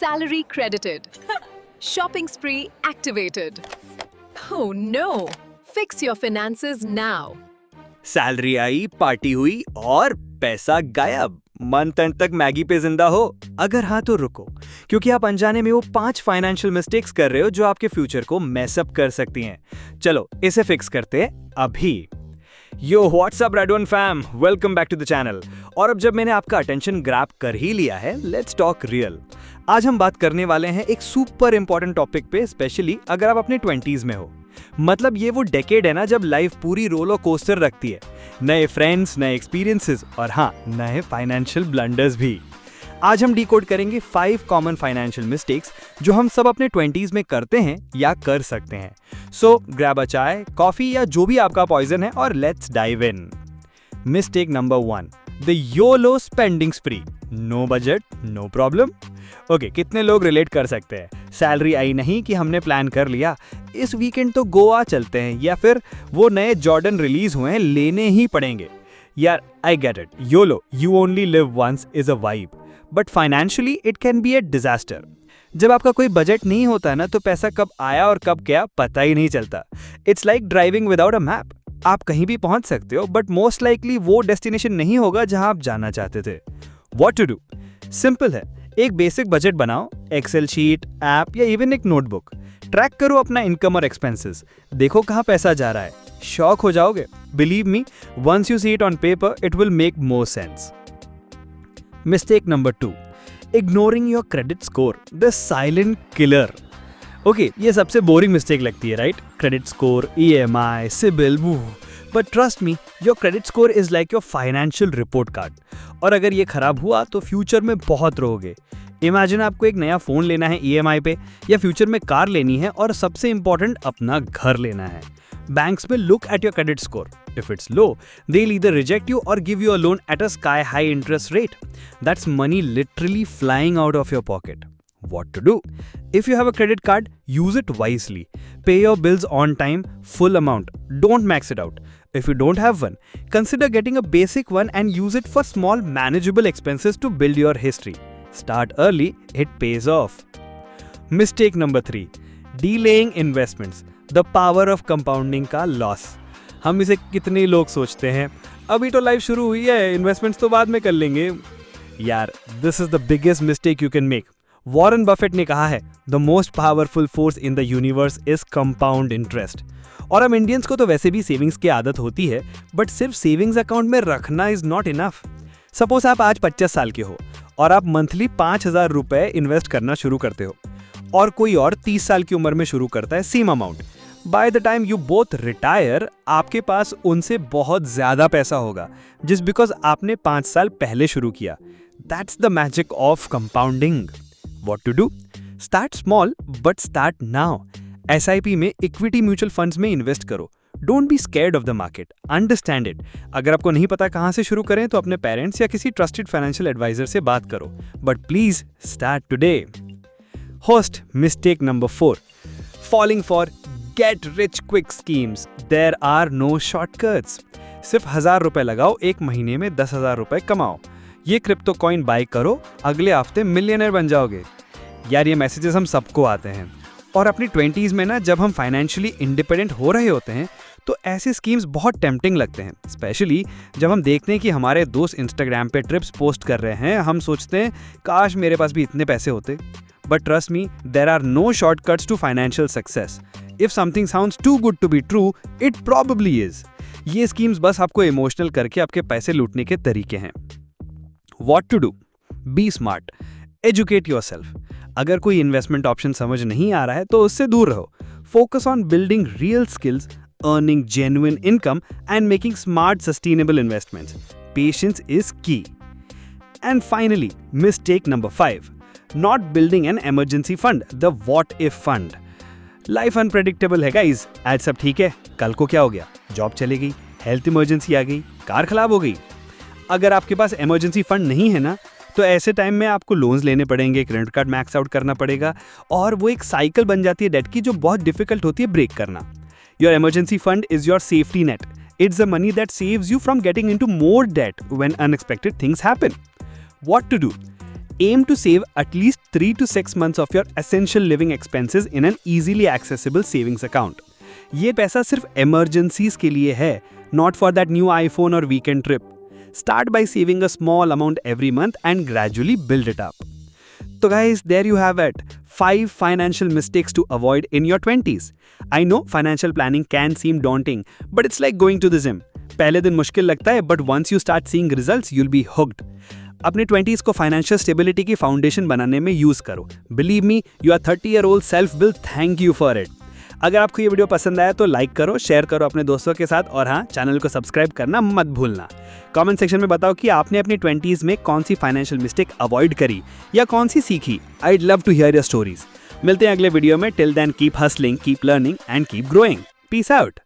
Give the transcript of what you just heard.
Salary credited. Shopping spree activated. Oh no! Fix your finances now. Salary I, party हुई और पैसा गायब। Month and तक Maggi पे जिंदा हो? अगर हाँ तो रुको, क्योंकि आप अनजाने में वो 5 फाइनेंशियल मिस्टेक्स कर रहे हो जो आपके फ्यूचर को मैसअप कर सकती हैं। चलो इसे फिक्स करते हैं अभी। Yo what's up red one fam, welcome back to the channel. और अब जब मैंने आपका अटेंशन ग्रैब कर ही लिया है, लेट्स टॉक रियल। आज हम बात करने वाले हैं एक सुपर इंपॉर्टेंट टॉपिक पे, स्पेशली अगर आप अपने 20s में हो। मतलब ये वो डेकेड है ना जब लाइफ पूरी रोलर कोस्टर रखती है। नए फ्रेंड्स, नए एक्सपीरियंसेस और हाँ, नए फाइनेंशियल ब्लंडर्स भी। आज हम डिकोड करेंगे 5 कॉमन फाइनेंशियल मिस्टेक्स जो हम सब अपने 20s में करते हैं या कर सकते हैं। सो ग्रैब अ चाय, कॉफी या जो भी आपका पॉइजन है और let's dive in. Mistake number 1, the yolo spending spree. No budget, no problem. Okay, कितने लोग रिलेट कर सकते हैं? सैलरी आई नहीं कि हमने प्लान कर लिया, इस वीकेंड तो गोवा चलते हैं, या फिर वो नए जॉर्डन रिलीज हुए हैं, लेने ही पड़ेंगे। यार, I get it, yolo, you only live once is a vibe, but financially it can be a disaster. जब आपका कोई बजट नहीं होता ना, तो पैसा कब आया और कब गया पता ही नहीं चलता। It's like driving without a map. आप कहीं भी पहुंच सकते हो, बट मोस्ट लाइकली वो डेस्टिनेशन नहीं होगा जहां आप जाना चाहते थे। What to do? सिंपल है, एक बेसिक बजट बनाओ, एक्सेल शीट, ऐप या इवन एक नोटबुक। ट्रैक करो अपना इनकम और एक्सपेंसेस, देखो कहां पैसा जा रहा है। शॉक हो जाओगे। Believe me, once you see it on paper, it will make more sense. Mistake number 2, ignoring your credit score, the silent killer. Okay, ये सबसे बोरिंग मिस्टेक लगती है, right? Credit score, EMI, CIBIL, but trust me, your credit score is like your financial report card. और अगर ये खराब हुआ तो फ्यूचर में बहुत रोगे। इमेजिन आपको एक नया फोन लेना है EMI पे, या फ्यूचर में कार लेनी है, और सबसे इंपॉर्टेंट अपना घर लेना है। बैंक्स में look at your credit score. If it's low, they'll either reject you or give you a loan at a sky-high interest rate. That's money literally flying out of your pocket. What to do? If you have a credit card, use it wisely. Pay your bills on time, full amount. Don't max it out. If you don't have one, consider getting a basic one and use it for small, manageable expenses to build your history. Start early, it pays off. Mistake number 3, delaying investments. The power of compounding का loss. हम इसे कितने लोग सोचते हैं, अभी तो life शुरू हुई है, इन्वेस्टमेंट्स तो बाद में कर लेंगे। यार, this is the biggest mistake you can make. Warren Buffett ने कहा है, the most powerful force in the universe is compound interest. और हम इंडियंस को तो वैसे भी सेविंग्स की आदत होती है, बट सिर्फ सेविंग्स अकाउंट में रखना इज नॉट इनफ। सपोज आप आज 25 साल के हो और आप मंथली 5,000 रुपए इन्वेस्ट करना शुरू करते हो, और कोई और 30 साल की उम्र में शुरू करता है same amount. By the time you both retire, आपके पास उनसे बहुत ज्यादा पैसा होगा, just because आपने 5 साल पहले शुरू किया। That's the magic of compounding. What to do? Start small, but start now. SIP में इक्विटी म्यूचुअल फंड्स में इन्वेस्ट करो। Don't be scared of the market. Understand it. अगर आपको नहीं पता कहाँ से शुरू करें, तो अपने पेरेंट्स या किसी ट्रस्टेड फाइनेंशियल एडवाइजर से बात करो। But please start today. Host mistake number 4, falling for Get rich quick schemes. There are no shortcuts. सिर्फ 1,000 रुपए लगाओ, एक महीने में 10,000 रुपए कमाओ। ये क्रिप्टो कॉइन बाय करो, अगले हफ्ते मिलियनर बन जाओगे। यार, ये मैसेजेस हम सबको आते हैं। और अपनी 20s में ना, जब हम फाइनेंशियली इंडिपेंडेंट हो रहे होते हैं, तो ऐसे स्कीम्स बहुत टेम्पटिंग लगते हैं। स्पेशली जब हम देखते हैं कि हमारे दोस्त इंस्टाग्राम पे ट्रिप्स पोस्ट कर रहे हैं, हम सोचते हैं काश मेरे पास भी इतने पैसे होते। But trust me, there are no shortcuts to financial success. If something sounds too good to be true, it probably is. ये स्कीम्स बस आपको इमोशनल करके आपके पैसे लूटने के तरीके हैं। What to do? Be smart. Educate yourself. अगर कोई इन्वेस्टमेंट ऑप्शन समझ नहीं आ रहा है, तो उससे दूर रहो। Focus on building real skills, earning genuine income, and making smart, sustainable investments. Patience is key. And finally, mistake number 5. Not building an emergency fund, the what if fund. Life unpredictable है guys. आज सब ठीक है, कल को क्या हो गया? जॉब चली गई, हेल्थ इमरजेंसी आ गई, कार खराब हो गई। अगर आपके पास इमरजेंसी फंड नहीं है ना, तो ऐसे टाइम में आपको लोन्स लेने पड़ेंगे, क्रेडिट कार्ड मैक्स आउट करना पड़ेगा, और वो एक साइकिल बन जाती है डेट की, जो बहुत डिफिकल्ट होती है ब्रेक करना। Your emergency fund is your safety net. It's the money that saves you from getting into more debt when unexpected things happen. What to do? Aim to save at least 3 to 6 months of your essential living expenses in an easily accessible savings account. ये पैसा सिर्फ emergencies के लिए है, not for that new iPhone or weekend trip. Start by saving a small amount every month and gradually build it up. So guys, there you have it. 5 financial mistakes to avoid in your 20s. I know financial planning can seem daunting, but it's like going to the gym. पहले दिन मुश्किल लगता है, but once you start seeing results, you'll be hooked. अपने 20s को financial stability की foundation बनाने में यूज करो. Believe me, your 30-year-old self will thank you for it. अगर आपको ये वीडियो पसंद आया तो लाइक करो, शेयर करो अपने दोस्तों के साथ और हाँ, चैनल को सब्सक्राइब करना मत भूलना. कमेंट सेक्शन में बताओ कि आपने अपनी 20s में कौन सी फाइनेंशियल मिस्टेक अवॉइड करी या कौन सी सीखी. I'd love to hear your stories. मिलते हैं अगले वीडियो में. Till then, keep hustling, keep learning and keep growing. Peace out.